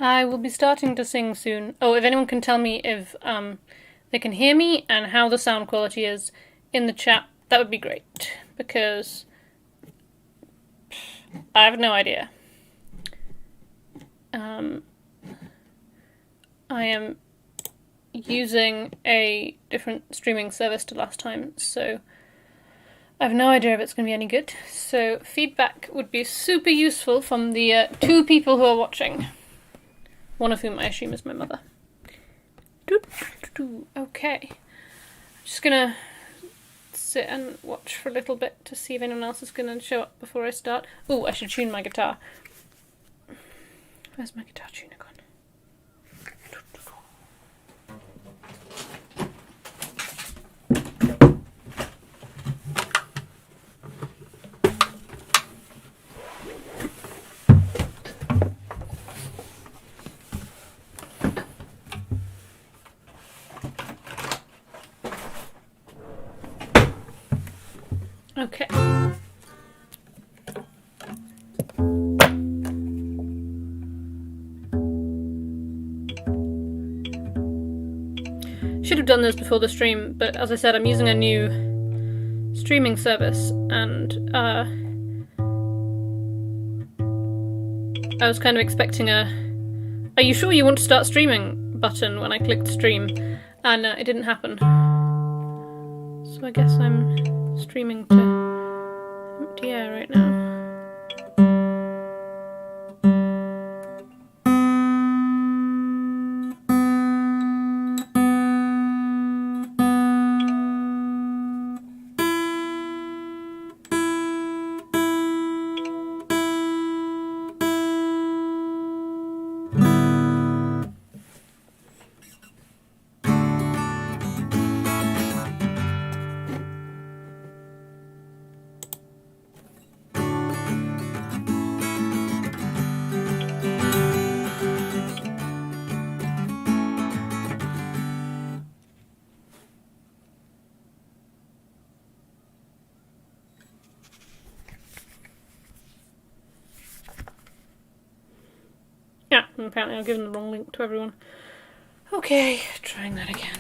I will be starting to sing soon. Oh, if anyone can tell me if they can hear me and how the sound quality is in the chat, that would be great, because I have no idea. I am using a different streaming service to last time, so I have no idea if it's going to be any good. So feedback would be super useful from the 2 people who are watching, one of whom I assume is my mother. Okay, I'm just gonna sit and watch for a little bit to see if anyone else is gonna show up before I start. Oh, I should tune my guitar. Where's my guitar tuner gone? Okay. Should have done this before the stream, but as I said, I'm using a new streaming service, and I was kind of expecting a "Are you sure you want to start streaming?" button when I clicked stream, and it didn't happen. So I guess I'm streaming to empty air right now. Yeah, and apparently I've given the wrong link to everyone. Okay, trying that again.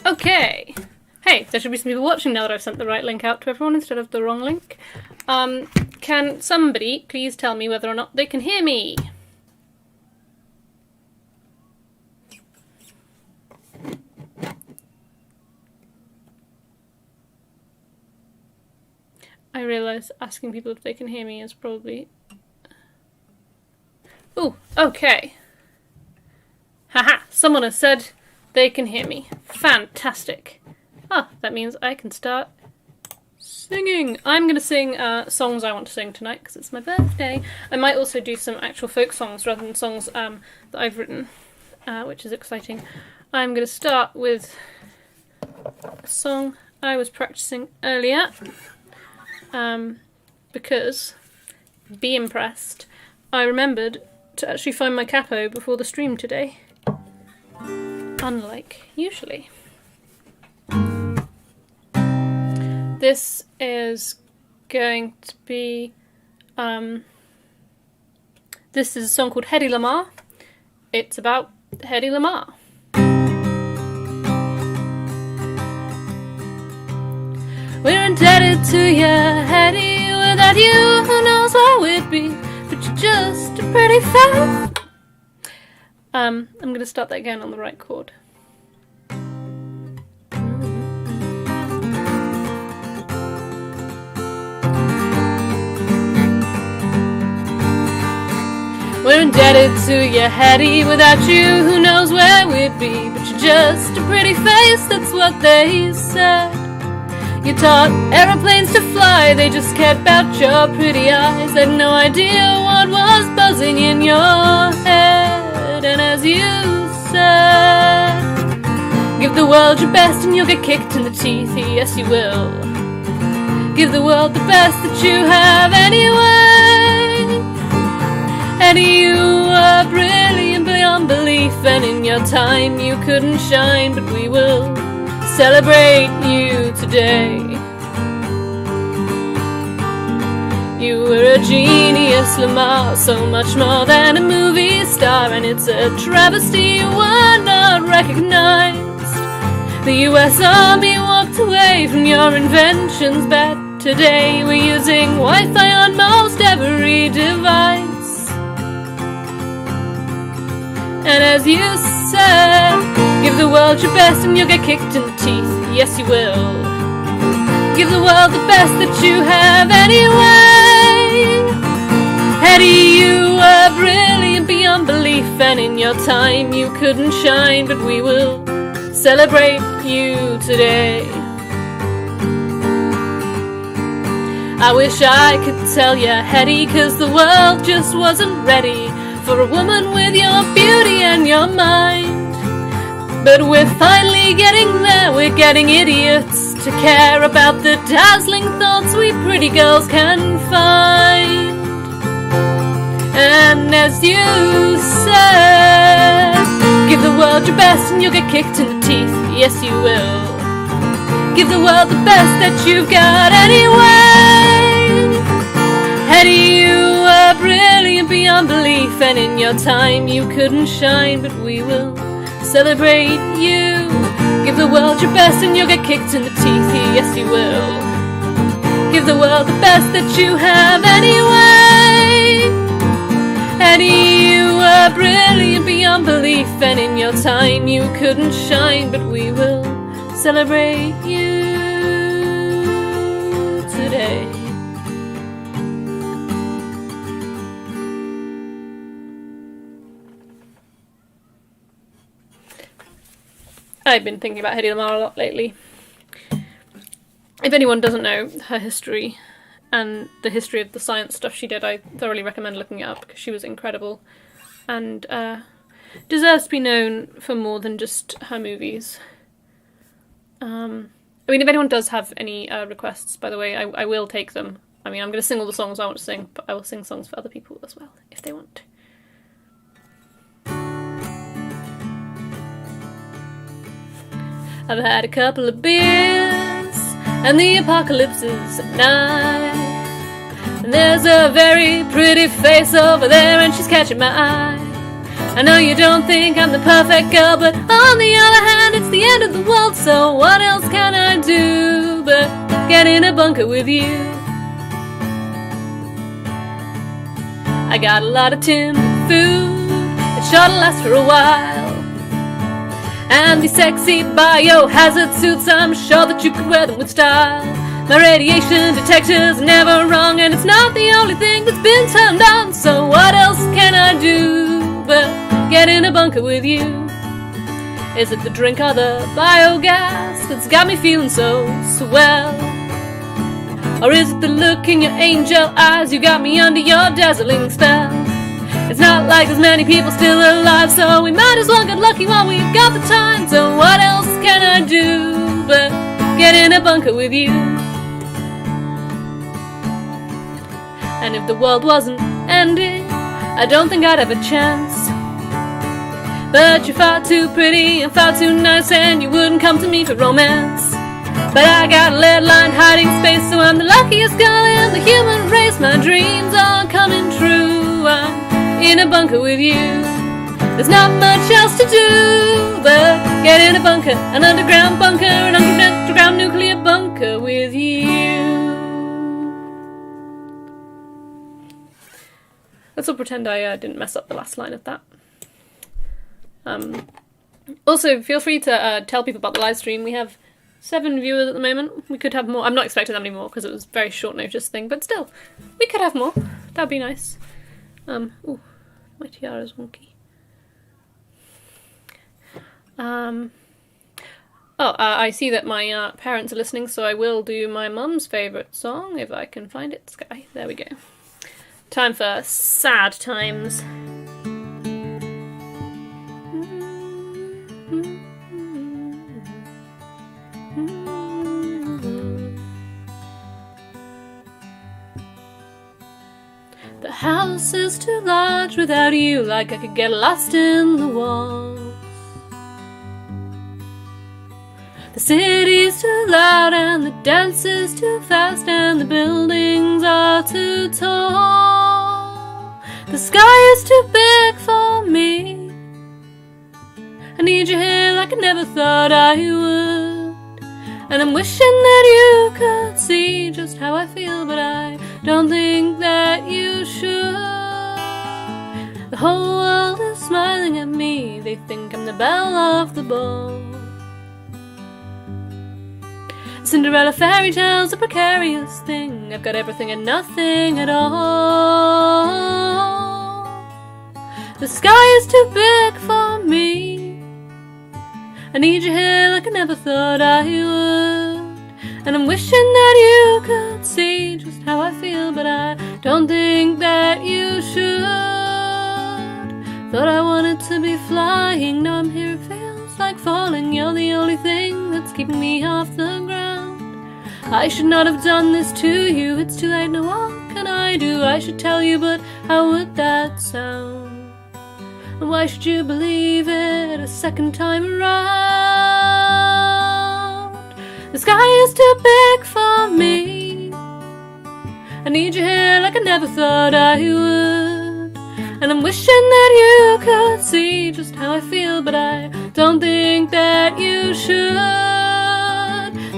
Okay. Hey, there should be some people watching now that I've sent the right link out to everyone instead of the wrong link. Can somebody please tell me whether or not they can hear me? I realise asking people if they can hear me is probably... Ooh, okay. Haha, someone has said they can hear me. Fantastic. Ah, that means I can start singing. I'm going to sing songs I want to sing tonight because it's my birthday. I might also do some actual folk songs rather than songs that I've written, which is exciting. I'm going to start with a song I was practicing earlier. Because, be impressed, I remembered to actually find my capo before the stream today. Unlike usually. This is going to be, this is a song called Hedy Lamar. It's about Hedy Lamar. We're indebted to you, Hedy. Without you, who knows where we'd be? But you're just a pretty face. I'm going to start that again on the right chord. We're indebted to you, Hedy. Without you, who knows where we'd be? But you're just a pretty face, that's what they said. You taught aeroplanes to fly, they just cared about your pretty eyes. They had no idea what was buzzing in your head. And as you said, give the world your best and you'll get kicked in the teeth. Yes, you will. Give the world the best that you have anyway. And you were brilliant beyond belief, and in your time you couldn't shine, but we will celebrate you today. You were a genius, Lamar, so much more than a movie star, and it's a travesty you were not recognized. The US Army walked away from your inventions, but today we're using Wi-Fi on most every device. And as you said, give the world your best and you'll get kicked in the teeth. Yes, you will. Give the world the best that you have anyway. Hedy, you were brilliant beyond belief, and in your time you couldn't shine, but we will celebrate you today. I wish I could tell you, Hedy, 'cause the world just wasn't ready for a woman with your beauty and your mind. But we're finally getting there, we're getting idiots to care about the dazzling thoughts we pretty girls can find. And as you said, give the world your best and you'll get kicked in the teeth. Yes, you will. Give the world the best that you've got anyway. Hedy, you were brilliant beyond belief, and in your time you couldn't shine, but we will celebrate you. Give the world your best and you'll get kicked in the teeth. Yes, you will. Give the world the best that you have anyway. Hedy, you were brilliant beyond belief, and in your time you couldn't shine, but we will celebrate you today. I've been thinking about Hedy Lamar a lot lately. If anyone doesn't know her history and the history of the science stuff she did, I thoroughly recommend looking it up because she was incredible and deserves to be known for more than just her movies. I mean, if anyone does have any requests, by the way, I will take them. I mean, I'm going to sing all the songs I want to sing, but I will sing songs for other people as well, if they want. I've had a couple of beers, and the apocalypse is at night. And there's a very pretty face over there, and she's catching my eye. I know you don't think I'm the perfect girl, but on the other hand, it's the end of the world, so what else can I do but get in a bunker with you? I got a lot of tin food, it sure to last for a while. And these sexy biohazard suits, I'm sure that you could wear them with style. My radiation detector's never wrong, and it's not the only thing that's been turned on, so what else can I do but get in a bunker with you? Is it the drink or the biogas that's got me feeling so swell? Or is it the look in your angel eyes? You got me under your dazzling spell. It's not like there's many people still alive, so we might as well get lucky while we've got the time. So what else can I do but get in a bunker with you? And if the world wasn't ending, I don't think I'd have a chance. But you're far too pretty and far too nice, and you wouldn't come to me for romance. But I got a lead line hiding space, so I'm the luckiest girl in the human race. My dreams are coming true. I'm in a bunker with you. There's not much else to do but get in a bunker, an underground bunker, an underground nuclear bunker with you. Let's all pretend I didn't mess up the last line of that. Also, feel free to tell people about the live stream. We have 7 viewers at the moment. We could have more. I'm not expecting them anymore because it was a very short notice thing, but still, we could have more. That'd be nice. Ooh, my tiara's wonky. I see that my parents are listening, so I will do my mum's favourite song, if I can find it. Sky. There we go. Time for Sad Times. The house is too large without you, like I could get lost in the walls. The city's too loud and the dance is too fast and the buildings are too tall. The sky is too big for me. I need you here like I never thought I would. And I'm wishing that you could see just how I feel, but I don't think that you should. The whole world is smiling at me. They think I'm the belle of the ball. Cinderella fairy tale's a precarious thing. I've got everything and nothing at all. The sky is too big for me. I need you here like I never thought I would. And I'm wishing that you could see just how I feel, but I don't think that you should. Thought I wanted to be flying, now I'm here, it feels like falling. You're the only thing that's keeping me off the ground. I should not have done this to you, it's too late, now what can I do? I should tell you, but how would that sound? And why should you believe it a second time around? The sky is too big for me. I need you here like I never thought I would. And I'm wishing that you could see just how I feel, but I don't think that you should.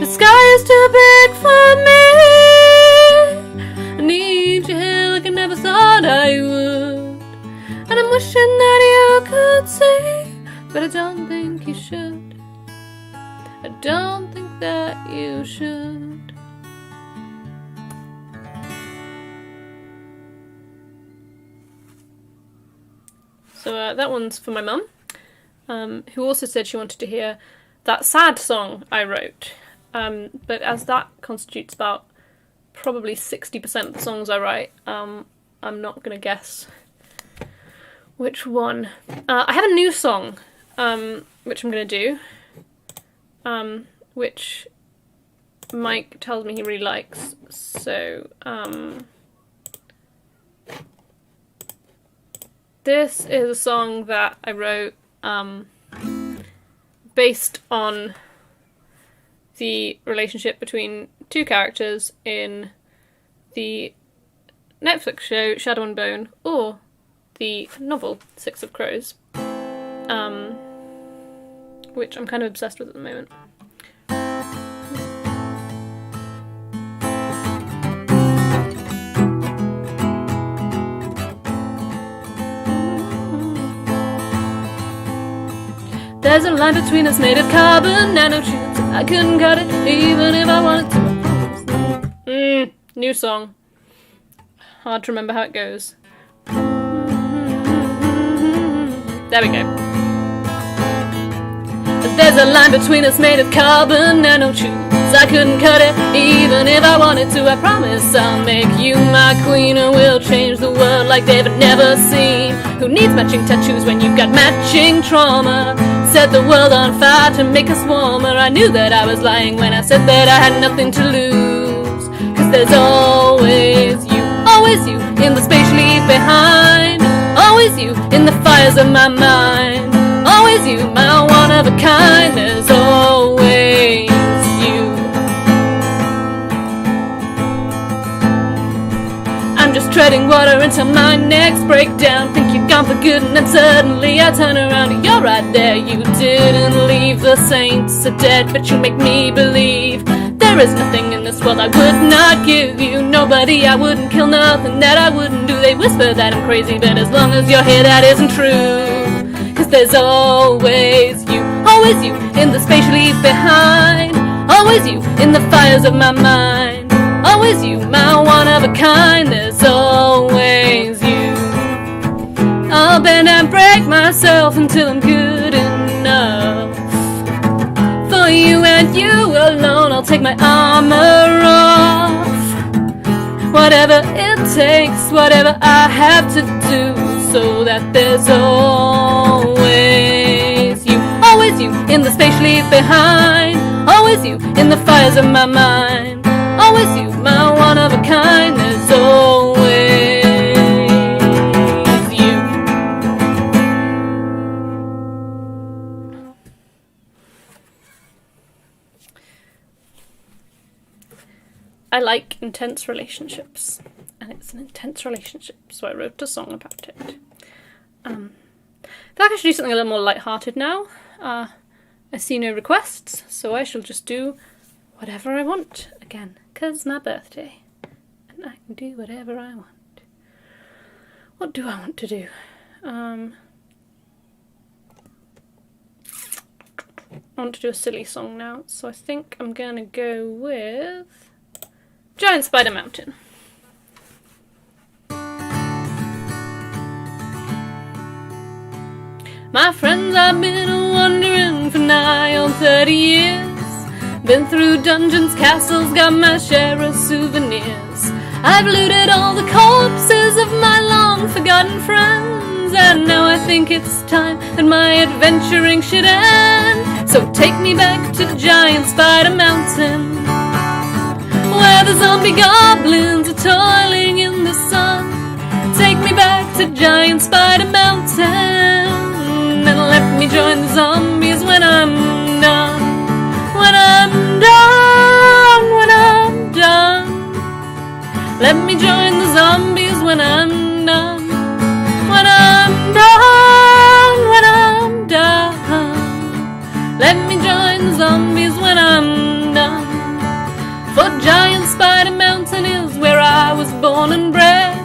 The sky is too big for me. I need you here like I never thought I would. And I'm wishing that you could see, but I don't think you should. I don't think that you should. So that one's for my mum, who also said she wanted to hear that sad song I wrote. But as that constitutes about probably 60% of the songs I write, I'm not going to guess which one. I have a new song, which I'm going to do, which Mike tells me he really likes, so this is a song that I wrote based on the relationship between two characters in the Netflix show Shadow and Bone, or the novel Six of Crows, which I'm kind of obsessed with at the moment. There's a line between us made of carbon nanotubes. I couldn't cut it even if I wanted to. New song. Hard to remember how it goes. There we go. There's a line between us made of carbon nanotubes. I couldn't cut it, even if I wanted to. I promise I'll make you my queen, and we'll change the world like they've never seen. Who needs matching tattoos when you've got matching trauma? Set the world on fire to make us warmer. I knew that I was lying when I said that I had nothing to lose. Cause there's always you in the space you leave behind. Always you in the fires of my mind. Always you, my one of a kind. There's always you. I'm just treading water until my next breakdown. Think you're gone for good and then suddenly I turn around and you're right there. You didn't leave, the saints are dead, but you make me believe there is nothing in this world I would not give you. Nobody I wouldn't kill, nothing that I wouldn't do. They whisper that I'm crazy, but as long as you're here that isn't true. Cause there's always you in the space you leave behind. Always you in the fires of my mind. Always you, my one of a kind. There's always you. I'll bend and break myself until I'm good enough. For you and you alone, I'll take my armor off. Whatever it takes, whatever I have to do, so that there's always you in the space you leave behind. Always you in the fires of my mind. Always you, my one of a kind. There's always you. I like intense relationships, and it's an intense relationship, so I wrote a song about it. I feel like I should do something a little more lighthearted now. I see no requests, so I shall just do whatever I want again, 'cause it's my birthday, and I can do whatever I want. What do I want to do? I want to do a silly song now, so I think I'm gonna go with Giant Spider Mountain. My friends, I've been wandering for nigh on 30 years. Been through dungeons, castles, got my share of souvenirs. I've looted all the corpses of my long-forgotten friends, and now I think it's time that my adventuring should end. So take me back to Giant Spider Mountain, where the zombie goblins are toiling in the sun. Take me back to Giant Spider Mountain, and let me join the zombies when I'm done. When I'm done, when I'm done. Let me join the zombies when I'm done. When I'm done, when I'm done. Let me join the zombies when I'm done. For Giant Spider Mountain is where I was born and bred,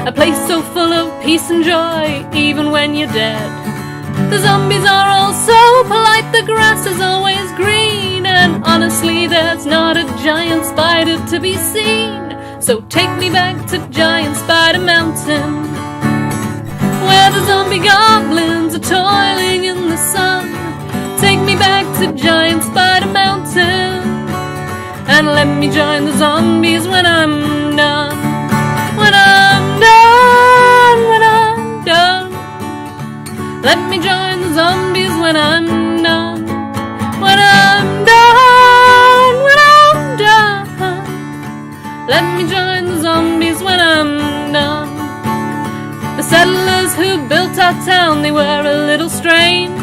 a place so full of peace and joy, even when you're dead. The zombies are all so polite, the grass is always green, and honestly there's not a giant spider to be seen. So take me back to Giant Spider Mountain, where the zombie goblins are toiling in the sun. Take me back to Giant Spider Mountain, and let me join the zombies when I'm done. When I'm done, when I'm done. Let me join the zombies when I'm done. When I'm done, when I'm done. Let me join the zombies when I'm done. The settlers who built our town, they were a little strange.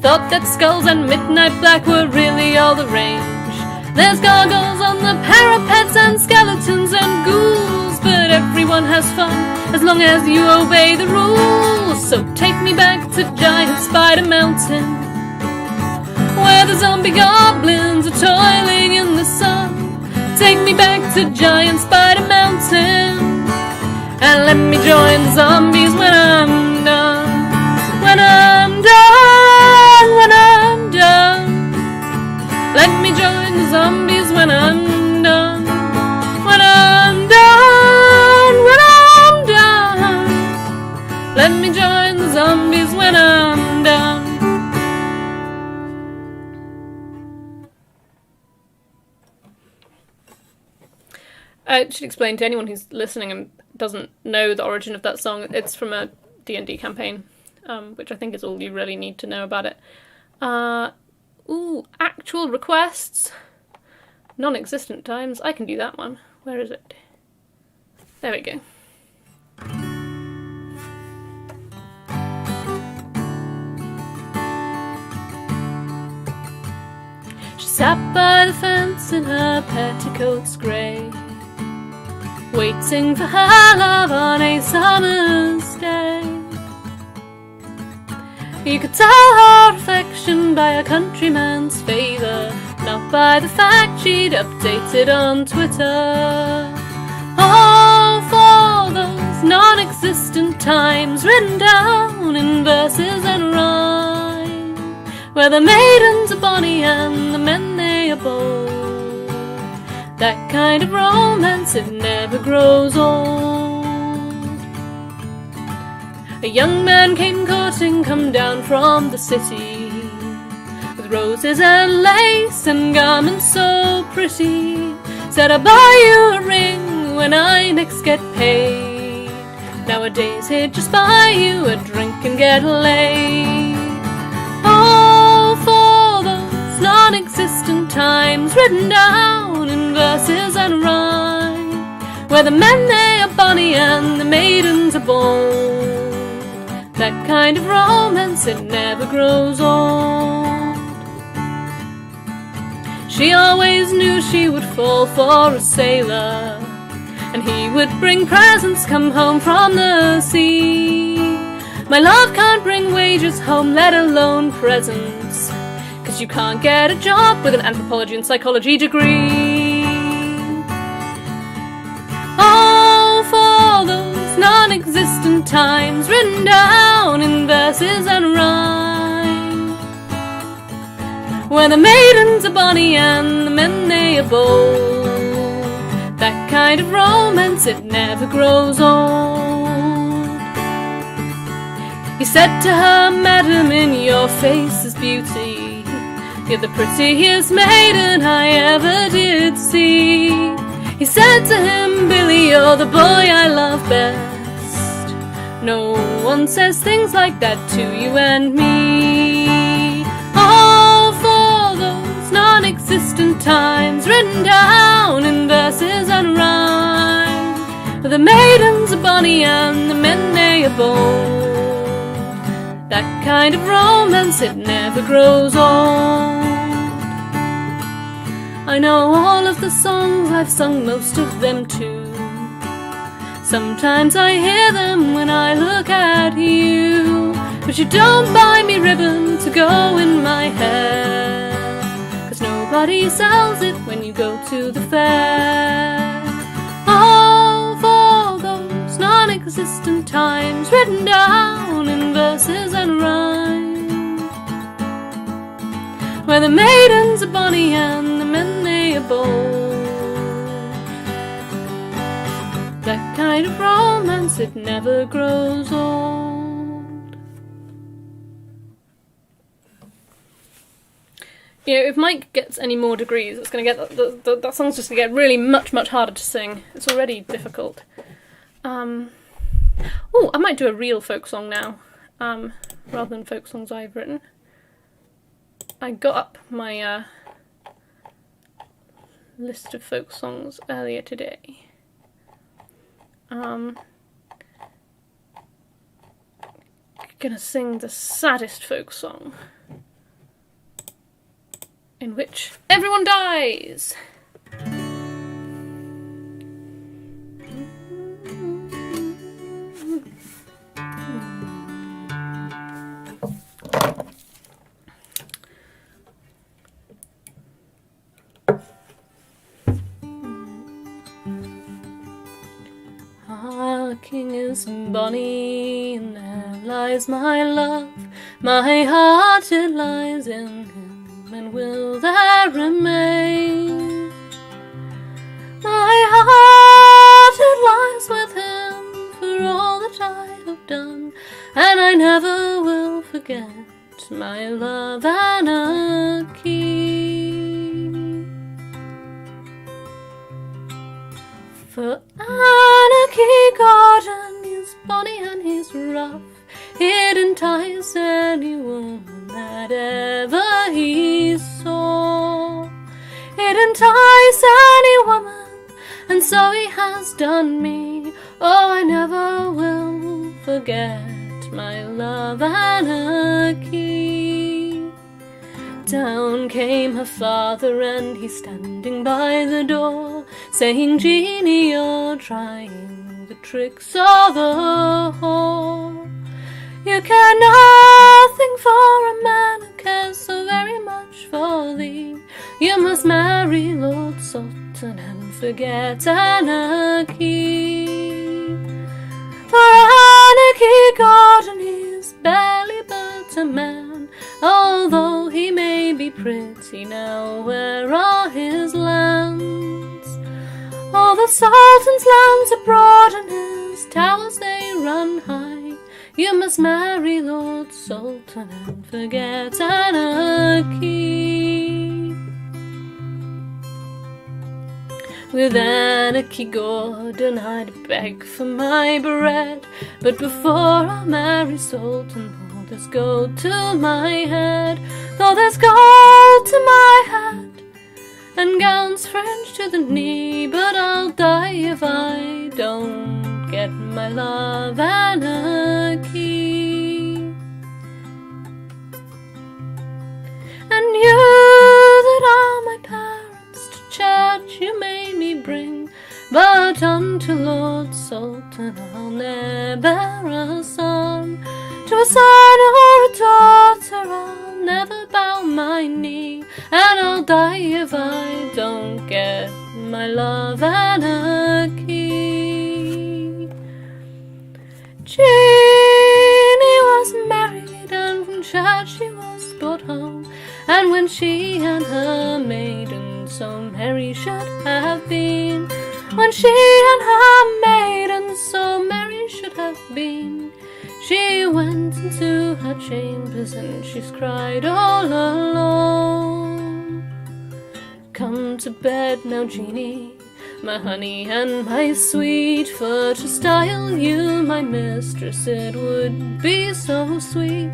Thought that skulls and midnight black were really all the range. There's gargoyles on the parapets and skeletons and ghouls, but everyone has fun as long as you obey the rules. So take me back to Giant Spider Mountain, where the zombie goblins are toiling in the sun. Take me back to Giant Spider Mountain, and let me join the zombies when I'm done. When I'm done, when I'm done. Let me join the zombies when I'm done. When I'm done, when I'm done. Let me join the zombies when I'm done. I should explain to anyone who's listening and doesn't know the origin of that song. It's from a D&D campaign, which I think is all you really need to know about it. Actual requests. Non-existent times. I can do that one. Where is it? There we go. She sat by the fence in her petticoats grey, waiting for her love on a summer's day. You could tell her affection by a countryman's favour, not by the fact she'd updated on Twitter. Oh, for those non-existent times written down in verses and rhyme, where the maidens are bonny and the men they are bold. That kind of romance, it never grows old. A young man came courting, come down from the city, with roses and lace and garments so pretty. Said, I'll buy you a ring when I next get paid. Nowadays he'd just buy you a drink and get laid. Oh, for those non-existent times written down in verses and rhyme, where the men they are bonny and the maidens are bold. That kind of romance, it never grows old. She always knew she would fall for a sailor, and he would bring presents come home from the sea. My love can't bring wages home, let alone presents, 'cause you can't get a job with an anthropology and psychology degree. Oh, for those non-existent times written down in verses and rhyme, where the maidens are bonny and the men they are bold. That kind of romance, it never grows old. He said to her, Madam, in your face is beauty, you're the prettiest maiden I ever did see. He said to him, Billy, you're the boy I love best. No one says things like that to you and me. Oh, for those non-existent times written down in verses and rhyme, where the maidens are bonny and the men they are bold. That kind of romance, it never grows old. I know all of the songs, I've sung most of them too. Sometimes I hear them when I look at you, but you don't buy me ribbon to go in my hair, 'cause nobody sells it when you go to the fair. Oh, for those non-existent times written down in verses and rhyme, where the maidens are bonny and the men they are bold. That kind of romance, it never grows old. You know, if Mike gets any more degrees, it's going to get that song's just going to get really much harder to sing. It's already difficult. Oh, I might do a real folk song now, rather than folk songs I've written. I got up my list of folk songs earlier today. Gonna sing the saddest folk song, in which everyone dies. Our king is bonny, and there lies my love. My heart it lies in him, and will there remain. My heart it lies with him for all that I have done, and I never will forget my love anarchy. whatever he saw. He'd entice any woman, and so he has done me. Oh, I never will forget my love Anarchy. Down came her father, and he's standing by the door, saying, Jeannie, you're trying the tricks of a whore. You care nothing for a man who cares so very much for thee. You must marry Lord Sultan and forget Anarchy. For Anarchy Gordon, he's barely but a man. Although he may be pretty now, where are his lands? All the Sultan's lands are broad, and his towers they run high. You must marry Lord Sultan and forget Anarchy. With Anarchy Gordon I'd beg for my bread, but before I'll marry Sultan, though there's gold to my head, though there's gold to my head, and gowns fringed to the knee, but I'll die if I don't get my love Anarchy. And you that are my parents, to church you made me bring, but unto Lord Sultan I'll ne'er bear a son. To a son or a daughter I'll never bow my knee, and I'll die if I don't get my love Anarchy. Jeannie was married, and from church she was brought home, and when she and her maiden so merry should have been, when she and her maiden so merry should have been, she went into her chambers and she's cried all alone. Come to bed now, Jeannie, my honey and my sweet, for to style you my mistress it would be so sweet.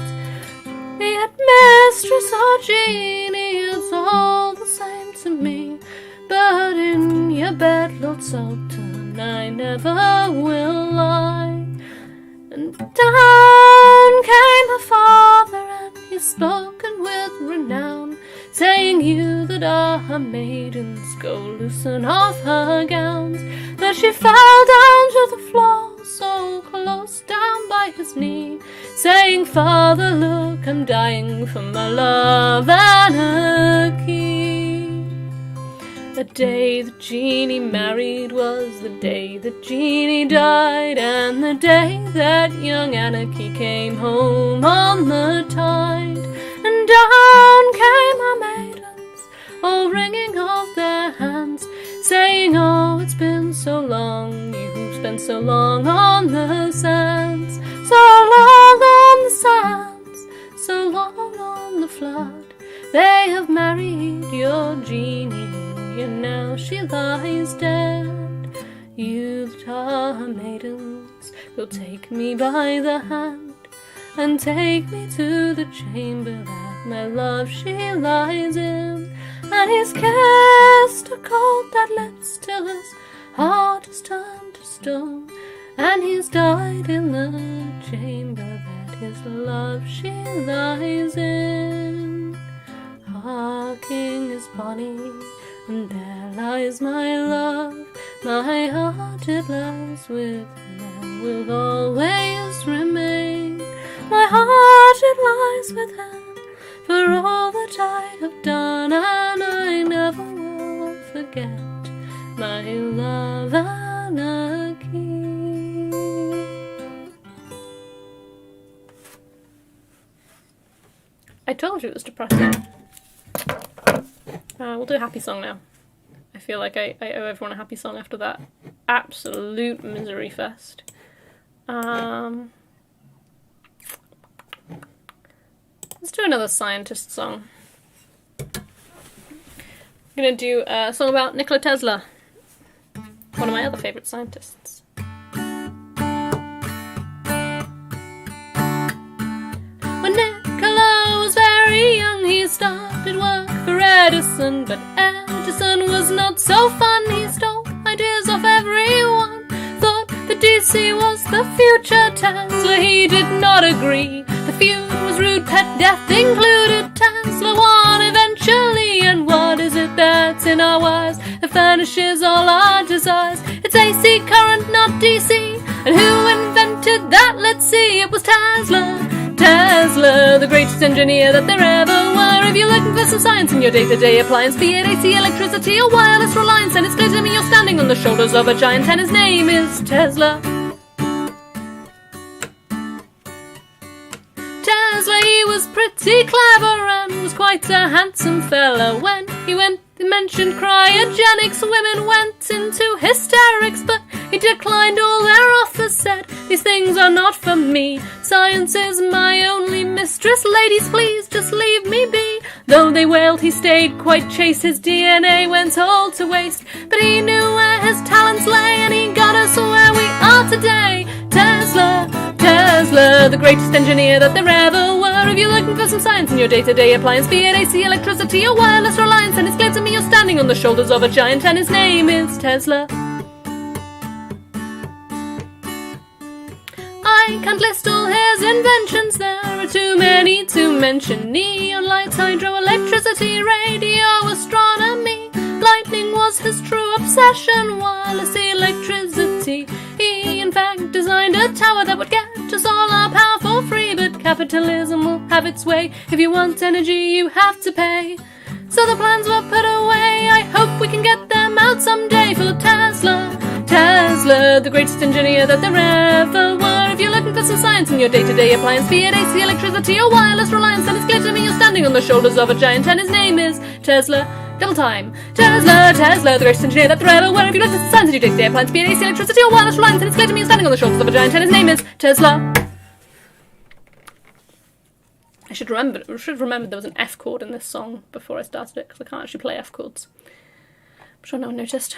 Yet mistress or Jeannie, it's all the same to me, but in your bed, Lord Sultan, I never will lie. And down came her father, and he spoken with renown, saying, you that are her maidens, go loosen off her gowns. But she fell down to the floor, so close down by his knee, saying, Father, look, I'm dying for my love Anarchy. The day that Jeannie married was the day that Jeannie died, and the day that young Anarchy came home on the tide. And down came her maidens, all wringing of their hands, saying, oh, it's been so long, you who've spent so long on the sands, so long on the sands, so long on the flood. They have married your Jeannie, and now she lies dead. You that are her maidens, will take me by the hand, and take me to the chamber that my love she lies in. And he's kissed her cold dead lips till his heart is turned to stone, and he's died in the chamber that his love she lies in. Harking is bonny, and there lies my love, my heart it lies with him and will always remain. My heart it lies with him for all that I have done, and I never will forget my love Anarchy. I told you it was depressing. We'll do a happy song now. I feel like I owe everyone a happy song after that absolute misery fest. Let's do another scientist song. I'm going to do a song about Nikola Tesla, one of my other favourite scientists. When Nikola was very young, Edison, but Edison was not so fun. He stole ideas off everyone, thought the DC was the future Tesla. He did not agree. The feud was rude, pet death included. Tesla won eventually, and what is it that's in our wires that furnishes all our desires? It's AC current, not DC. And who invented that? Let's see, it was Tesla. Tesla, the greatest engineer that there ever were. If you're looking for some science in your day-to-day appliance, be it AC, electricity, or wireless reliance, and it's clear to me you're standing on the shoulders of a giant, and his name is Tesla. Tesla, he was pretty clever and was quite a handsome fella. When he mentioned cryogenics, women went into hysterics, but he declined all their offers, said, these things are not for me. Science is my only mistress. Ladies, please just leave me be. Though they wailed, he stayed quite chaste. His DNA went all to waste, but he knew where his talents lay, and he got us where we are today. Tesla, Tesla, the greatest engineer that there ever were. If you're looking for some science in your day-to-day appliance, be it AC, electricity, or wireless reliance, and it's clear to me you're standing on the shoulders of a giant, and his name is Tesla. I can't list all his inventions, there are too many to mention. Neon lights, hydroelectricity, radio astronomy. Lightning was his true obsession, wireless electricity. He in fact designed a tower that would get us all our power for free, but capitalism will have its way. If you want energy, you have to pay. So the plans were put away. I hope we can get them out someday for Tesla. Tesla, the greatest engineer that there ever were. If you're looking for some science in your day-to-day appliance, be it AC, electricity, or wireless reliance, then it's clear to me you're standing on the shoulders of a giant, and his name is Tesla. Double time. Tesla, Tesla, the greatest engineer that there ever were. If you're looking for some science in your day-to-day appliance, be it AC, electricity, or wireless reliance, then it's clear to me you're standing on the shoulders of a giant, and his name is Tesla. I should remember there was an F chord in this song before I started it, because I can't actually play F chords. I'm sure no one noticed.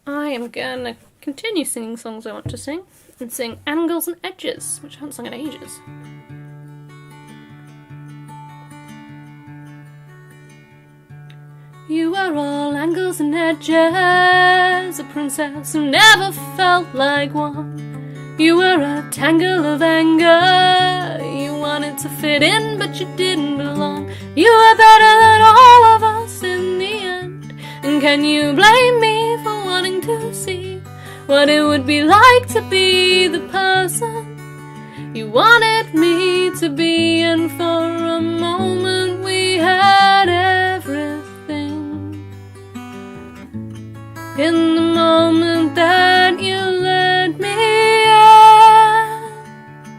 I am gonna continue singing songs I want to sing, and sing Angles and Edges, which I haven't sung in ages. You were all angles and edges, a princess who never felt like one. You were a tangle of anger, you wanted to fit in but you didn't belong. You were better than all of us in the end, and can you blame me for wanting to see what it would be like to be the person you wanted me to be? And for a moment we had everything. In the moment that you let me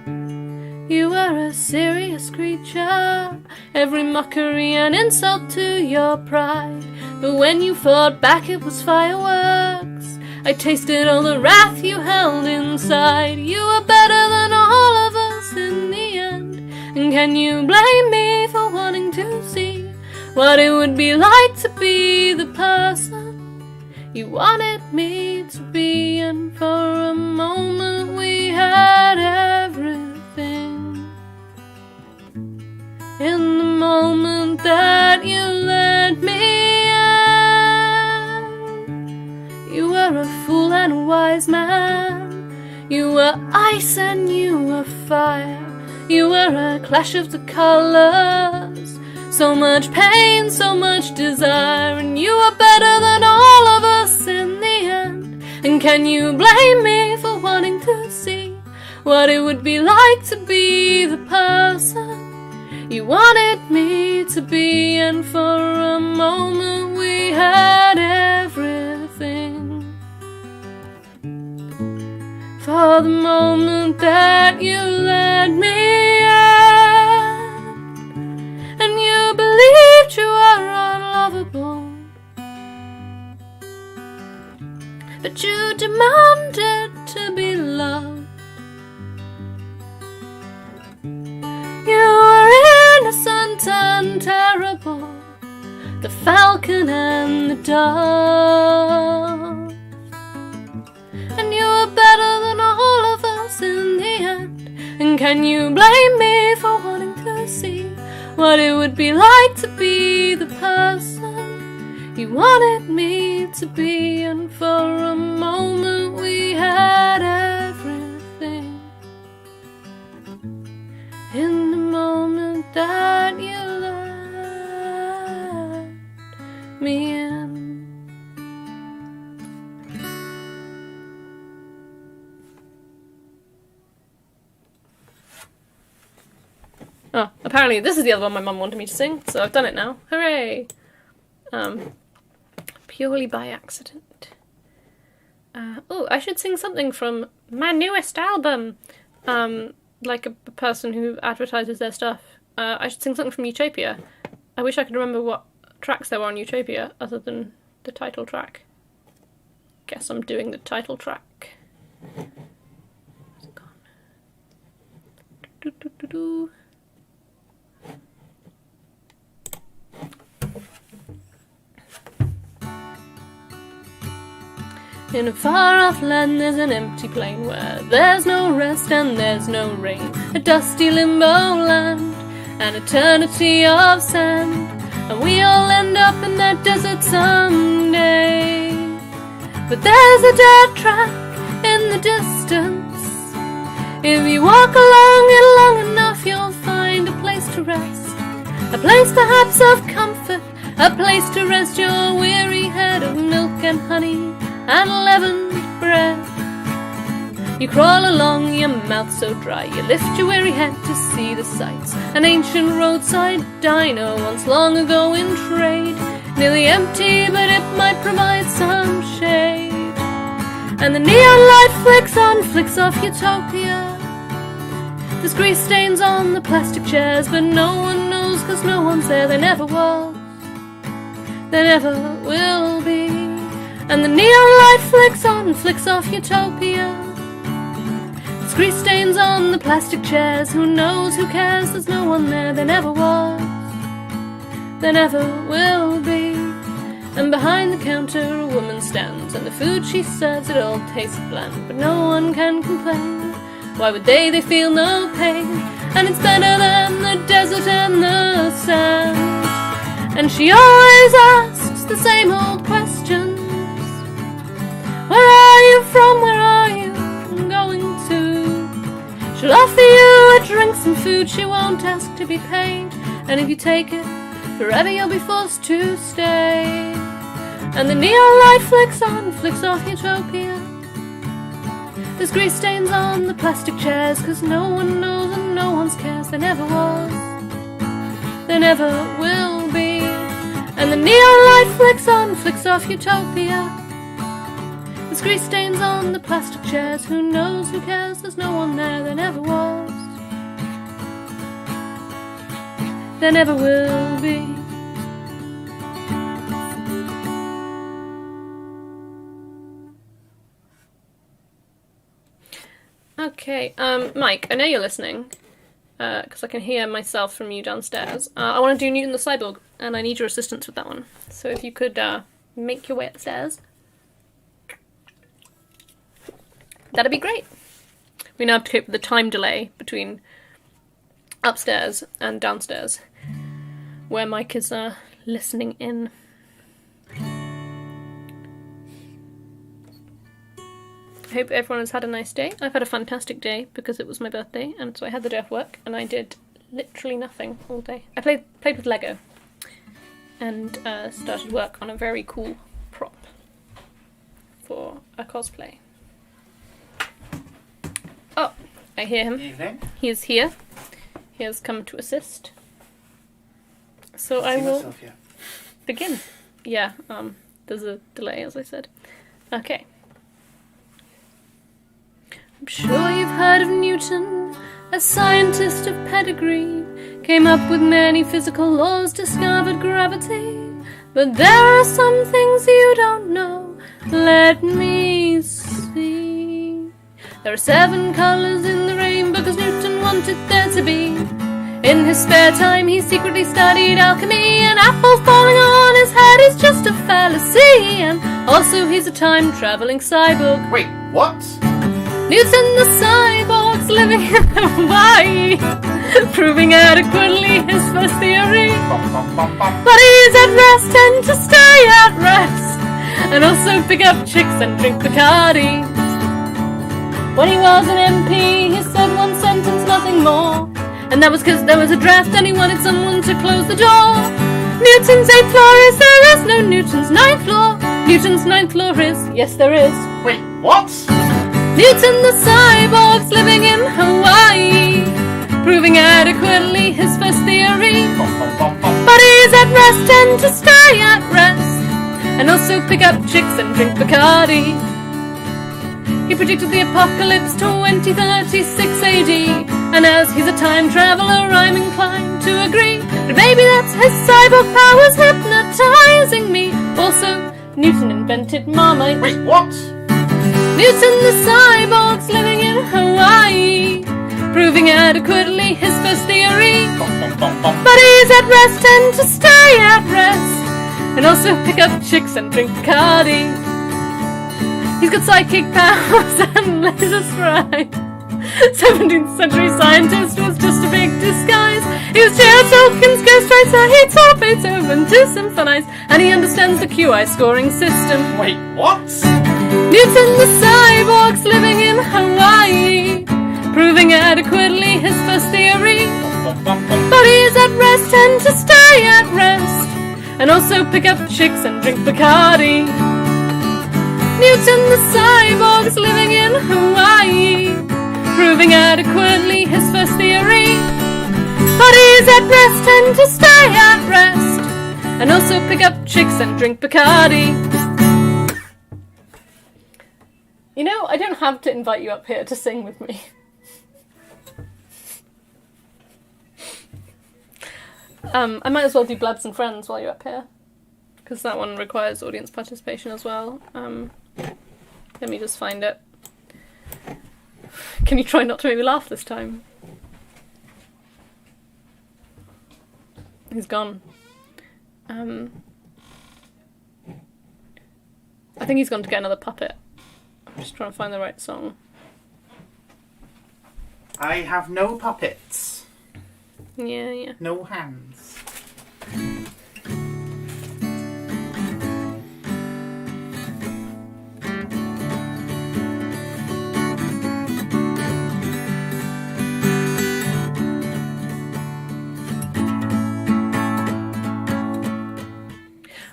in, you were a serious creature, every mockery and insult to your pride. But when you fought back it was fireworks, I tasted all the wrath you held inside. You were better than all of us in the end, and can you blame me for wanting to see what it would be like to be the person you wanted me to be? And for a moment we had everything. In the moment that you let me in, you were a fool and a wise man. You were ice and you were fire. You were a clash of the colors, so much pain, so much desire. And you were better than all of us in the end, and can you blame me for wanting to see what it would be like to be the person you wanted me to be? And for a moment we had everything. For the moment that you let me in, and you believed you were unlovable, but you demanded to be loved. You were innocent and terrible, the falcon and the dove, and you were better than all of us in the end. And can you blame me for wanting to see what it would be like to be the person you wanted me to be. And for a moment we had everything. In the moment that you let me in. Oh, apparently this is the other one my mum wanted me to sing, so I've done it now. Hooray! Purely by accident. Oh, I should sing something from my newest album. Like a person who advertises their stuff. I should sing something from Utopia. I wish I could remember what tracks there were on Utopia, other than the title track. Guess I'm doing the title track. Where's it gone? Do-do-do-do-do. In a far-off land there's an empty plain where there's no rest and there's no rain. A dusty limbo land, an eternity of sand, and we all end up in that desert someday. But there's a dirt track in the distance. If you walk along it long enough you'll find a place to rest. A place perhaps of comfort, a place to rest your weary head of milk and honey and leavened bread. You crawl along, your mouth so dry, you lift your weary head to see the sights. An ancient roadside diner once long ago in trade, nearly empty but it might provide some shade. And the neon light flicks on, flicks off Utopia. There's grease stains on the plastic chairs, but no one knows cause no one's there. There never was, there never will be. And the neon light flicks on, flicks off Utopia. There's grease stains on the plastic chairs. Who knows, who cares, there's no one there. There never was, there never will be. And behind the counter a woman stands, and the food she serves, it all tastes bland. But no one can complain. Why would they feel no pain. And it's better than the desert and the sand. And she always asks the same old questions. Where are you from? Where are you going to? She'll offer you a drink, some food, she won't ask to be paid. And if you take it, forever you'll be forced to stay. And the neon light flicks on, flicks off Utopia. There's grease stains on the plastic chairs, cause no one knows and no one cares. There never was, there never will be. And the neon light flicks on, flicks off Utopia. There's grease stains on the plastic chairs. Who knows, who cares, there's no one there. There never was, there never will be. Okay, Mike, I know you're listening, because I can hear myself from you downstairs. I want to do Newton the Cyborg, and I need your assistance with that one. So if you could make your way upstairs, that'd be great. We now have to cope with the time delay between upstairs and downstairs, where Mike is listening in. I hope everyone has had a nice day. I've had a fantastic day because it was my birthday, and so I had the day off work, and I did literally nothing all day. I played with Lego, and started work on a very cool prop for a cosplay. Oh, I hear him. Evening. He is here. He has come to assist. So I will begin. Yeah, there's a delay, as I said. Okay. I'm sure you've heard of Newton, a scientist of pedigree. Came up with many physical laws, discovered gravity. But there are some things you don't know. Let me see. There are 7 colours in the rainbow because Newton wanted there to be. In his spare time he secretly studied alchemy, and apples falling on his head is just a fallacy. And also he's a time-travelling cyborg. Wait, what? Newton the cyborg's living in Hawaii, proving adequately his first theory. But he's at rest and to stay at rest, and also pick up chicks and drink Bacardi. When he was an MP, he said one sentence, nothing more, and that was because there was a draft and he wanted someone to close the door. Newton's 8th floor is, there is no Newton's 9th floor. Newton's 9th floor is, yes there is. Wait, what? Newton the cyborg's living in Hawaii, proving adequately his first theory. But he's at rest and to stay at rest, and also pick up chicks and drink Bacardi. He predicted the apocalypse 2036 AD, and as he's a time traveller, I'm inclined to agree that maybe that's his cyborg powers hypnotising me. Also, Newton invented Marmite. Wait, what? Newton the cyborg's living in Hawaii, proving adequately his first theory. But he's at rest and to stay at rest, and also pick up chicks and drink Bacardi. He's got psychic powers and laser stride. 17th century scientist was just a big disguise. He was J.R. Tolkien's ghostwriter. He taught Beethoven to symphonize, and he understands the QI scoring system. Wait, what? Newton the cyborg's living in Hawaii, proving adequately his first theory. But he's at rest and to stay at rest, and also pick up chicks and drink Bacardi. Newton the cyborg's living in Hawaii, proving adequately his first theory. But he's at rest and to stay at rest, and also pick up chicks and drink Bacardi. You know, I don't have to invite you up here to sing with me. I might as well do Blabs and Friends while you're up here, because that one requires audience participation as well. Let me just find it. Can you try not to make me laugh this time? He's gone. I think he's gone to get another puppet. I'm just trying to find the right song. I have no puppets. Yeah. No hands.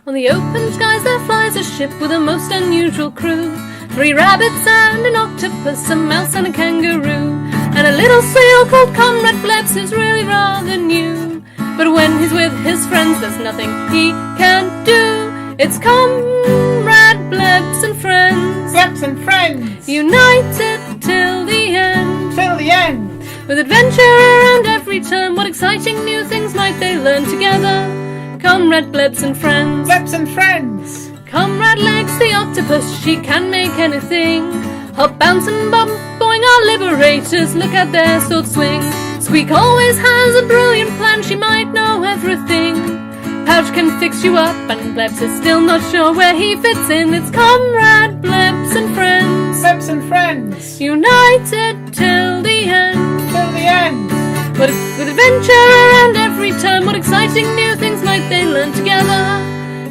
On the open skies there flies a ship with a most unusual crew. 3 rabbits and an octopus, a mouse and a kangaroo, and a little seal called Comrade Blebs who's really rather new. But when he's with his friends there's nothing he can't do. It's Comrade Blebs and Friends. Blebs and Friends! United till the end. Till the end! With adventure around every turn, what exciting new things might they learn together? Comrade Blebs and Friends. Blebs and Friends! Comrade Legs the octopus, she can make anything. Hop, bounce and bump, boing our liberators, look at their sword swing. Squeak always has a brilliant plan, she might know everything. Pouch can fix you up, and Blebs is still not sure where he fits in. It's Comrade Blebs and Friends. Blebs and Friends! United till the end. Till the end! But with adventure around every turn, what exciting new things might they learn together?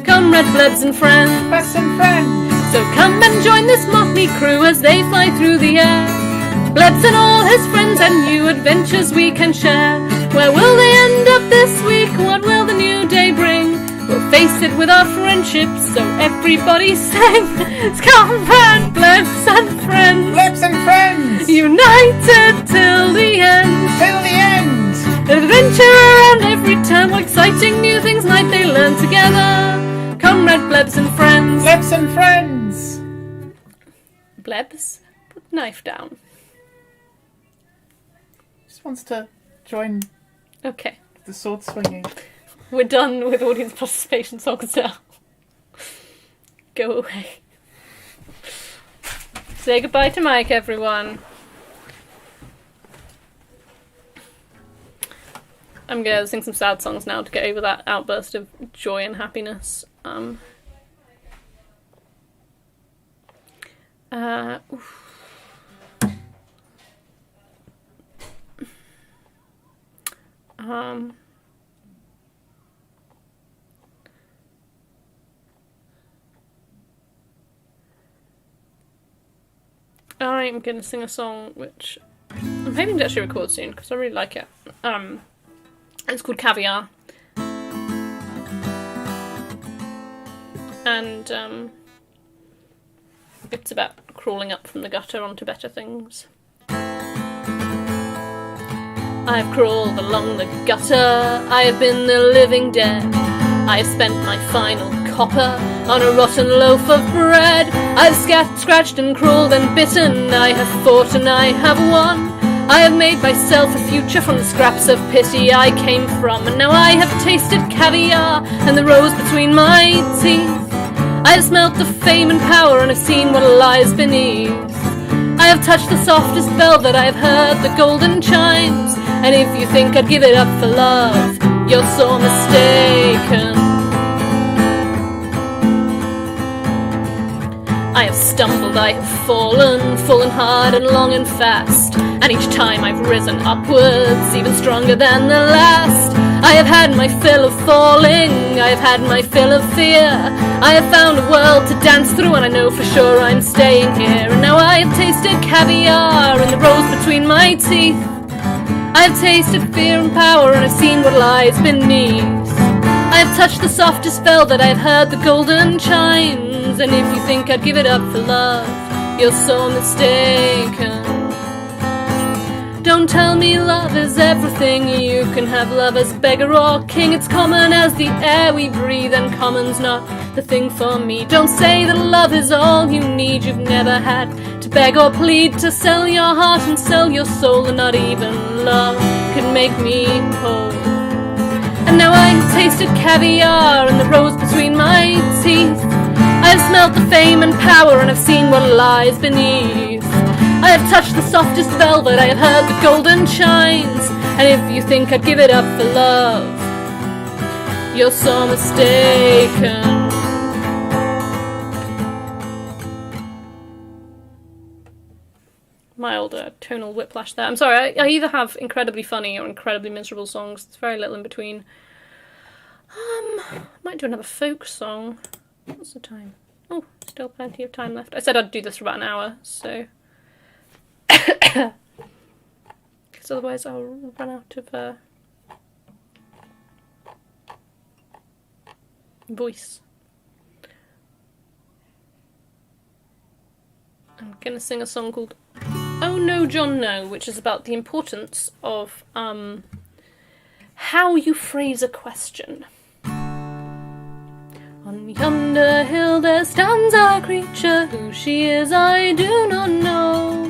Comrade Blebs and Friends. Blebs and Friends! So come and join this motley crew as they fly through the air. Blebs and all his friends and new adventures we can share. Where will they end up this week? What will the new day bring? We'll face it with our friendship, so everybody sing. It's Comrade Blebs and Friends. Blebs and Friends! United till the end. Till the end! Adventure around every turn, what exciting new things might they learn together? Comrade Blebs and Friends. Blebs and Friends! Blebs, put the knife down. Just wants to join Okay, the sword swinging. we're done with audience participation songs now. Go away. Say goodbye to Mike, everyone. I'm gonna sing some sad songs now to get over that outburst of joy and happiness. I'm gonna sing a song which I'm hoping to actually record soon because I really like it. It's called Caviar. And it's about crawling up from the gutter onto better things. I've crawled along the gutter, I have been the living dead. I have spent my final copper on a rotten loaf of bread. I've scratched and crawled and bitten, I have fought and I have won. I have made myself a future from the scraps of pity I came from. And now I have tasted caviar and the rose between my teeth. I have smelt the fame and power and have seen what lies beneath. I have touched the softest velvet, I have heard the golden chimes. And if you think I'd give it up for love, you're so mistaken. I have stumbled, I have fallen hard and long and fast. And each time I've risen upwards, even stronger than the last. I have had my fill of falling, I have had my fill of fear. I have found a world to dance through and I know for sure I'm staying here. And now I have tasted caviar and the rose between my teeth. I have tasted fear and power and I've seen what lies beneath. I have touched the softest velvet, I have heard the golden chimes. And if you think I'd give it up for love, you're so mistaken. Don't tell me love is everything. You can have love as beggar or king. It's common as the air we breathe, and common's not the thing for me. Don't say that love is all you need. You've never had to beg or plead, to sell your heart and sell your soul, and not even love could make me whole. And now I have tasted caviar and the rose between my teeth. I have smelt the fame and power and I've seen what lies beneath. I have touched the softest velvet, I have heard the golden chimes. And if you think I'd give it up for love, you're so mistaken. Mild tonal whiplash there. I'm sorry, I either have incredibly funny or incredibly miserable songs. There's very little in between. Might do another folk song. What's the time? Oh, still plenty of time left. I said I'd do this for about an hour, so... because otherwise I'll run out of voice. I'm gonna sing a song called Oh No John No, which is about the importance of how you phrase a question. On yonder hill there stands a creature, who she is I do not know.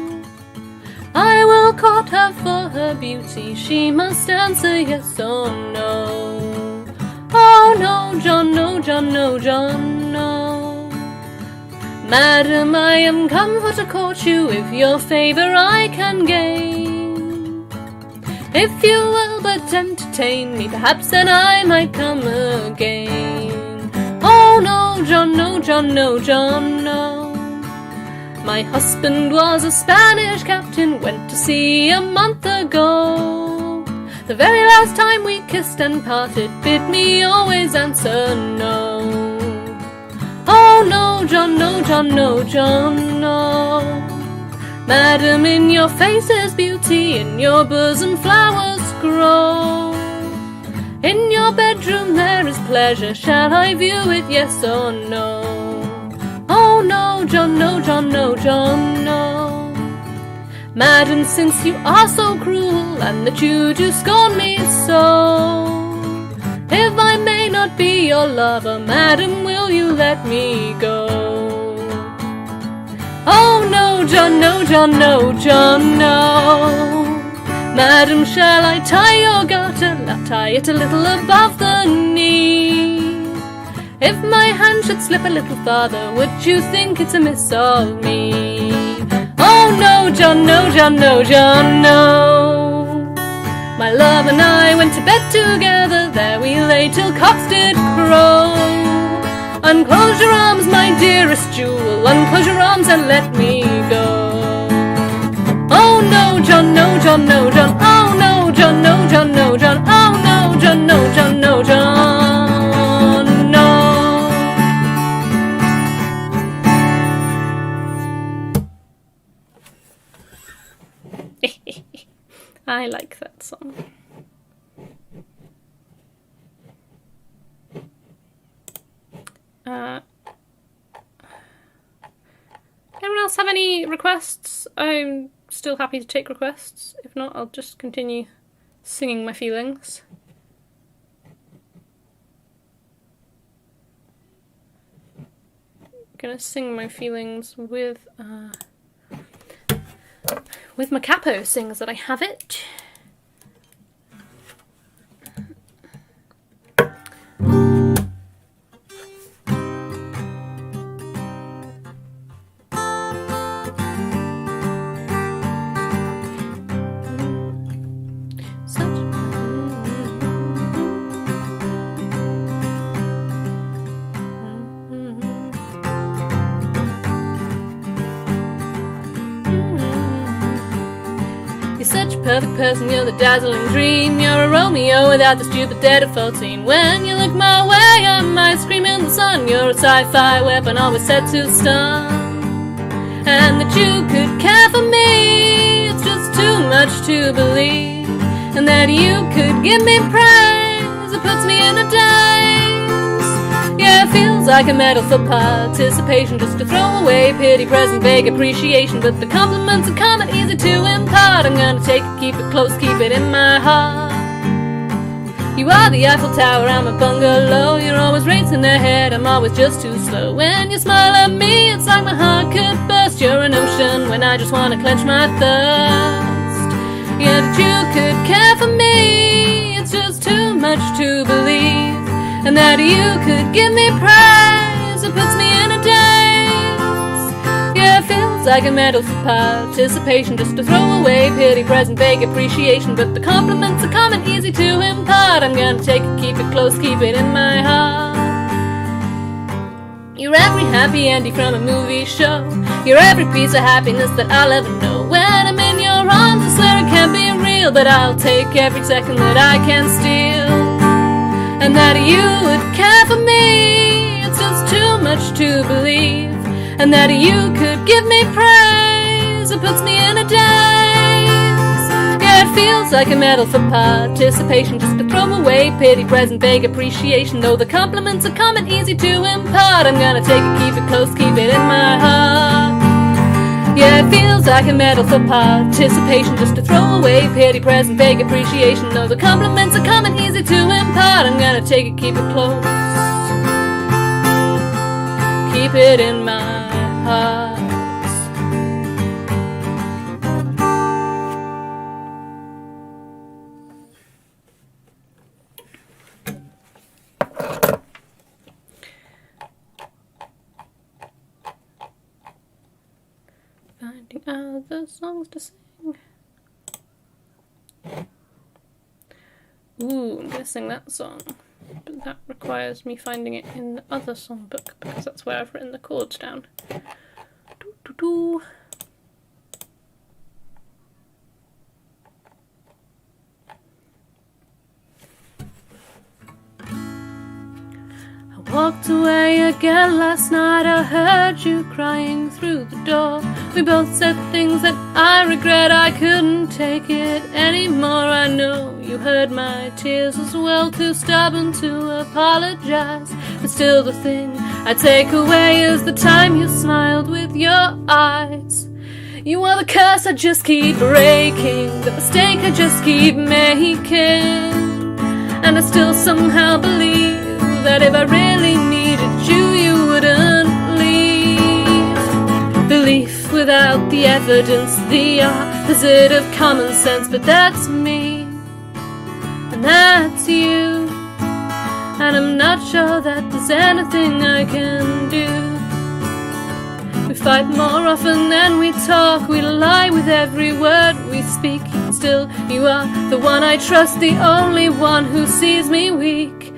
I will court her for her beauty, she must answer yes or no. Oh no, John, no, John, no, John, no. Madam, I am come for to court you, if your favour I can gain. If you will but entertain me, perhaps then I might come again. Oh no, John, no, John, no, John, no. My husband was a Spanish captain, went to sea a month ago. The very last time we kissed and parted, bid me always answer no. Oh no, John, no, John, no, John, no. Madam, in your face is beauty, in your bosom flowers grow. In your bedroom there is pleasure, shall I view it, yes or no? Oh no, John, no, John, no, John, no. Madam, since you are so cruel, and that you do scorn me so, if I may not be your lover, madam, will you let me go? Oh no, John, no, John, no, John, no. Madam, shall I tie your garter? I'll tie it a little above the knee. If my hand should slip a little farther, would you think it's amiss of me? Oh no, John, no, John, no, John, no. My love and I went to bed together, there we lay till cocks did crow. Unclose your arms, my dearest jewel, unclose your arms and let me go. Oh no, John, no, John, no, John, oh no, John, no, John, no, John, oh else have any requests? I'm still happy to take requests. If not, I'll just continue singing my feelings. I'm gonna sing my feelings with my capo sings that I have it. Perfect person, you're the dazzling dream. You're a Romeo without the stupid default scene. When you look my way, I might scream in the sun. You're a sci-fi weapon, always set to stun. And that you could care for me, it's just too much to believe. And that you could give me praise, it puts me in a daze. Yeah, it feels like a medal for participation, just to throw away pity, present, vague appreciation. But the compliments are coming easy to impart. I'm gonna take it, keep it close, keep it in my heart. You are the Eiffel Tower, I'm a bungalow. You're always racing ahead, I'm always just too slow. When you smile at me, it's like my heart could burst. You're an ocean when I just wanna quench my thirst. Yeah, that you could care for me, it's just too much to believe. And that you could give me praise, it puts me in a daze. Yeah, it feels like a medal for participation, just to throw away pity, present, vague appreciation. But the compliments are coming easy to impart. I'm gonna take it, keep it close, keep it in my heart. You're every happy ending from a movie show. You're every piece of happiness that I'll ever know. When I'm in your arms, I swear it can't be real, but I'll take every second that I can steal. And that you would care for me, it's just too much to believe. And that you could give me praise, it puts me in a daze. Yeah, it feels like a medal for participation, just to throw away pity, present, vague appreciation. Though the compliments are coming easy to impart, I'm gonna take it, keep it close, keep it in my heart. Yeah, it feels like a medal for participation, just to throw away pity, present, vague appreciation. Though the compliments are coming easy to impart, I'm gonna take it, keep it close, keep it in my heart. Finding other songs to sing. Ooh, I'm gonna sing that song. But that requires me finding it in the other songbook, because that's where I've written the chords down. Doo, doo, doo. I walked away again last night, I heard you crying through the door. We both said things that I regret, I couldn't take it anymore. I know you heard my tears as well, too stubborn to apologize. But still the thing I take away is the time you smiled with your eyes. You are the curse I just keep breaking, the mistake I just keep making. And I still somehow believe that if I really needed you, you wouldn't leave. Belief without the evidence, the opposite of common sense. But that's me, and that's you, and I'm not sure that there's anything I can do. We fight more often than we talk, we lie with every word we speak. Still, you are the one I trust, the only one who sees me weak.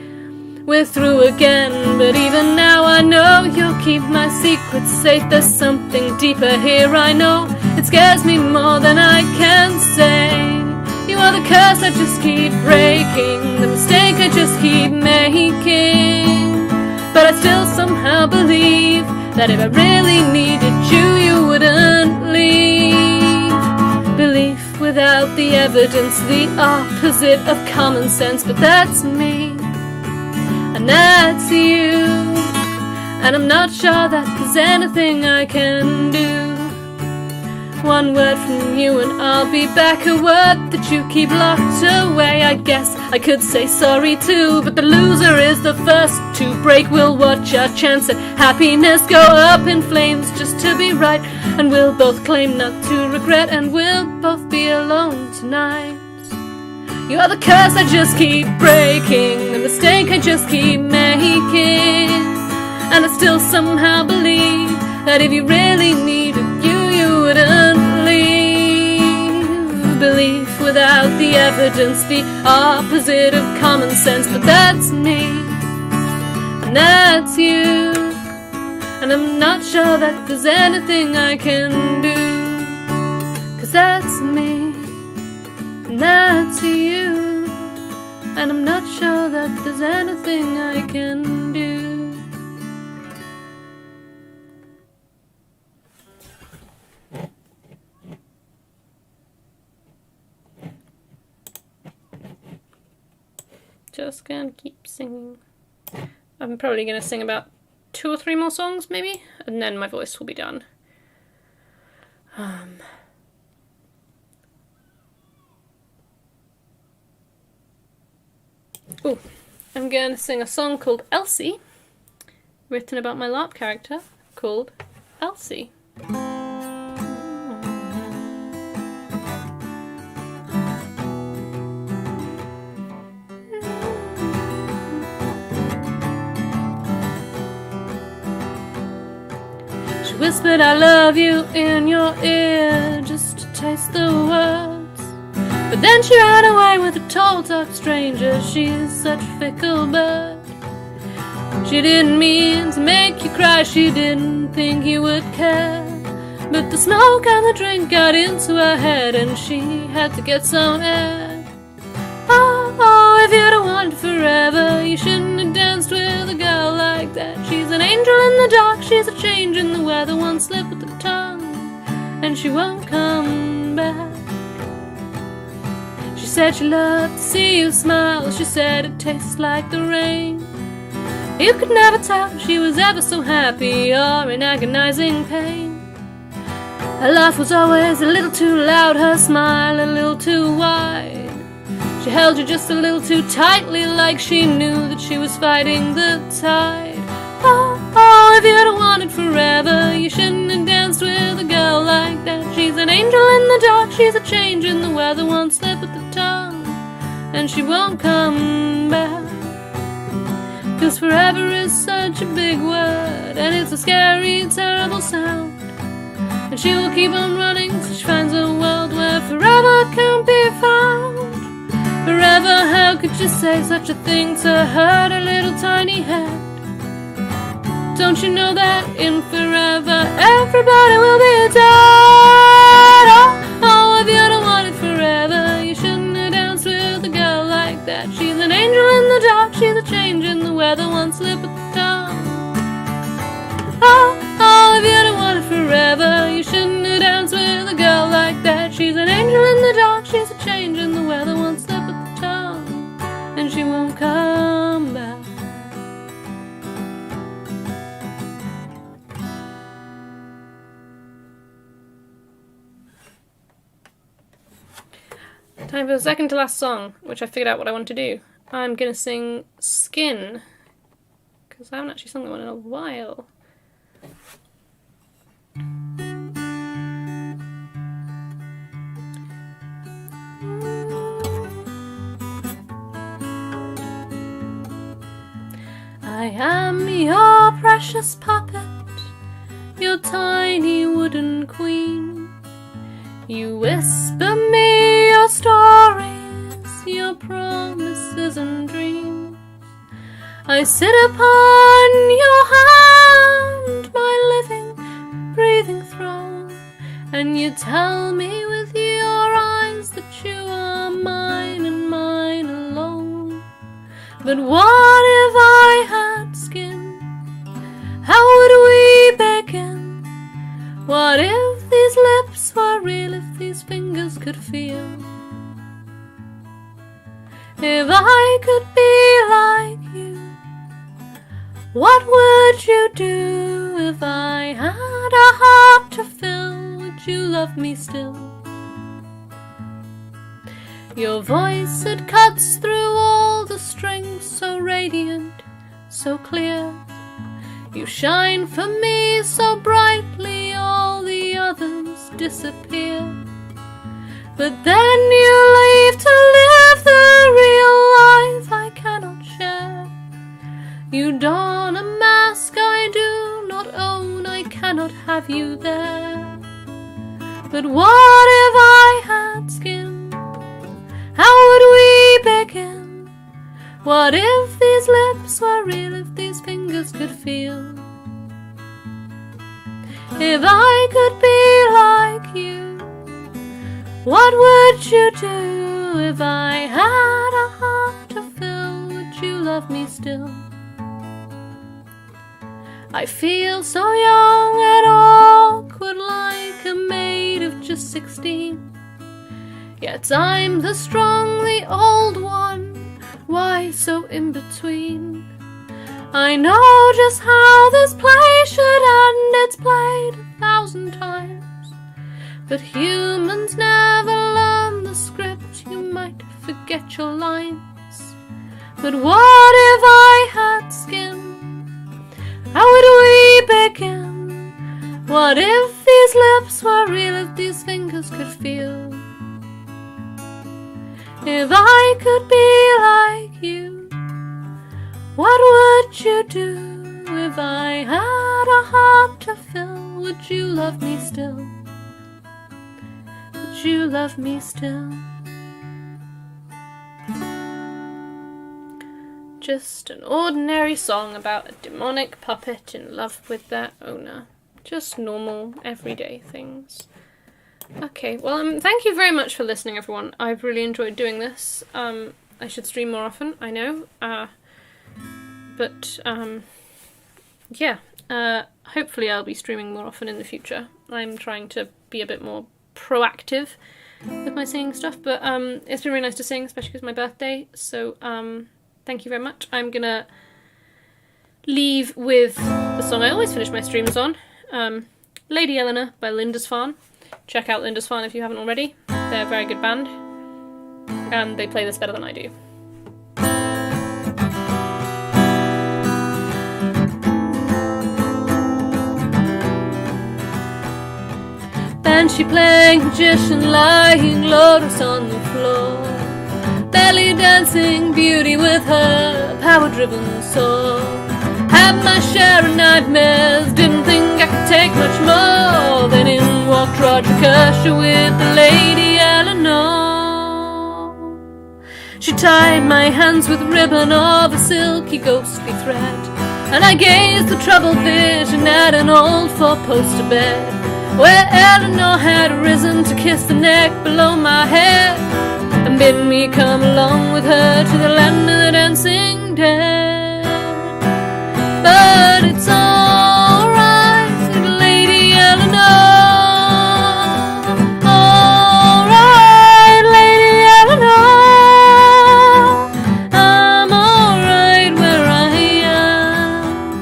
We're through again, but even now I know you'll keep my secrets safe. There's something deeper here, I know. It scares me more than I can say. You are the curse I just keep breaking, the mistake I just keep making. But I still somehow believe that if I really needed you, you wouldn't leave. Belief without the evidence, the opposite of common sense. But that's me, and that's you, and I'm not sure that there's anything I can do. One word from you and I'll be back. A word that you keep locked away. I guess I could say sorry too, but the loser is the first to break. We'll watch our chance at happiness go up in flames just to be right, and we'll both claim not to regret, and we'll both be alone tonight. You are the curse I just keep breaking, the mistake I just keep making, and I still somehow believe that if you really needed you wouldn't leave. Belief without the evidence, the opposite of common sense. But that's me, and that's you, and I'm not sure that there's anything I can do. 'Cause that's me, and that's you, and I'm not sure that there's anything I can do. Just gonna keep singing. I'm probably gonna sing about 2 or 3 more songs, maybe, and then my voice will be done. Oh, I'm gonna sing a song called Elsie, written about my LARP character called Elsie. Whispered I love you in your ear just to taste the words, but then she ran away with a tall dark stranger. She's such a fickle bird. She didn't mean to make you cry, she didn't think you would care, but the smoke and the drink got into her head and she had to get some air. Oh, if you'd have wanted forever, you shouldn't have danced with a girl like that. She's an angel in the dark, she's a change in the weather, one slip of the tongue, and she won't come back. She said she loved to see you smile, she said it tastes like the rain. You could never tell if she was ever so happy or in agonizing pain. Her laugh was always a little too loud, her smile a little too wide. She held you just a little too tightly, like she knew that she was fighting the tide. Oh, if you'd have wanted forever, you shouldn't have danced with a girl like that. She's an angel in the dark, she's a change in the weather, one slip of the tongue, and she won't come back. 'Cause forever is such a big word, and it's a scary, terrible sound, and she will keep on running till she finds a world where forever can't be found. Forever, how could you say such a thing to hurt a little tiny head? Don't you know that in forever everybody will be dead? Oh, if you'd have wanted forever, you shouldn't have danced with a girl like that. She's an angel in the dark, she's a change in the weather, one slip of the tongue. Oh, if you'd have wanted forever, you shouldn't have danced with a girl like that. She's an angel in the dark, she's a change in the weather, one slip of the tongue, and she won't come back. Time for the second to last song, which I figured out what I want to do. I'm gonna sing Skin, because I haven't actually sung that one in a while. I am your precious puppet, your tiny wooden queen. You whisper me your stories, your promises and dreams. I sit upon your hand, my living, breathing throne, and you tell me with your eyes that you are mine and mine alone. But what if I had skin? How would we begin? What if these lips were real, if these fingers could feel? If I could be like you, what would you do? If I had a heart to fill, would would you love me still? Your voice, it cuts through all the strings, so radiant, so clear. You shine for me so brightly, all the others disappear. But then you leave to live the real life I cannot share. You don a mask I do not own, I cannot have you there. But what if I had skin? How would we begin? What if these lips were real, if these fingers could feel? If I could be like you, what would you do? If I had a heart to fill, would you love me still? I feel so young and awkward, like a maid of just 16. Yet I'm the strong, the old one, why so in between? I know just how this play should end, it's played 1,000 times. But humans never learn the script, you might forget your lines. But what if I had skin? How would we begin? What if these lips were real, if these fingers could feel? If I could be like you, what would you do? If I had a heart to fill, would you love me still? Would you love me still? Just an ordinary song about a demonic puppet in love with their owner. Just normal, everyday things. Okay, well, thank you very much for listening, everyone. I've really enjoyed doing this. I should stream more often, I know. Yeah. Hopefully I'll be streaming more often in the future. I'm trying to be a bit more proactive with my singing stuff, but it's been really nice to sing, especially because it's my birthday, so thank you very much. I'm gonna leave with the song I always finish my streams on, Lady Eleanor by Lindisfarne. Check out Lindisfarne if you haven't already. They're a very good band, and they play this better than I do. Banshee playing magician, lying lotus on the floor, belly dancing beauty with her power-driven soul. Had my share of nightmares, didn't think I could take much more. Then in walked Rodriguez with the Lady Eleanor. She tied my hands with ribbon of a silky ghostly thread, and I gazed the troubled vision at an old four-poster bed, where Eleanor had risen to kiss the neck below my head, and bid me come along with her to the land of the dancing dead. But it's alright, Lady Eleanor. Alright, Lady Eleanor. I'm alright where I am.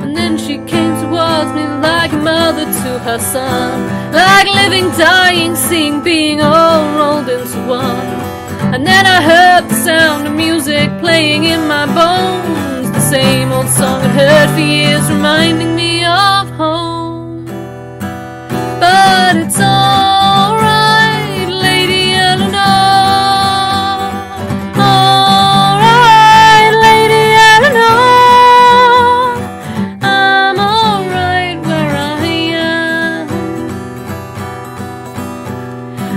And then she came towards me like a mother to her son, like living, dying, seeing, being all rolled into one. And then I heard the sound of music playing in my bones, the same old song I'd heard for years, reminding me of home. But it's alright, Lady Eleanor. Alright, Lady Eleanor. I'm alright where I am.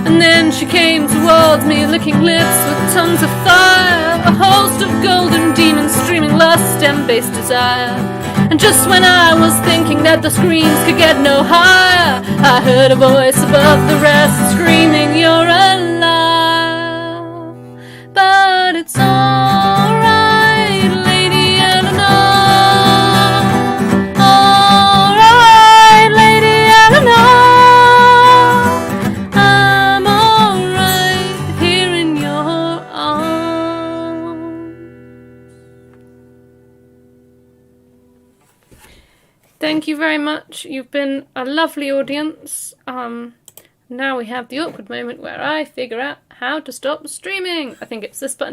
And then she came towards me, licking lips with tongues of fire, a host of golden demons streaming lust and base desire. And just when I was thinking that the screams could get no higher, I heard a voice above the rest screaming, "You're alive." But it's alright, Lady Eleanor. Alright, Lady Eleanor. Thank you very much. You've been a lovely audience. Now we have the awkward moment where I figure out how to stop streaming. I think it's this button.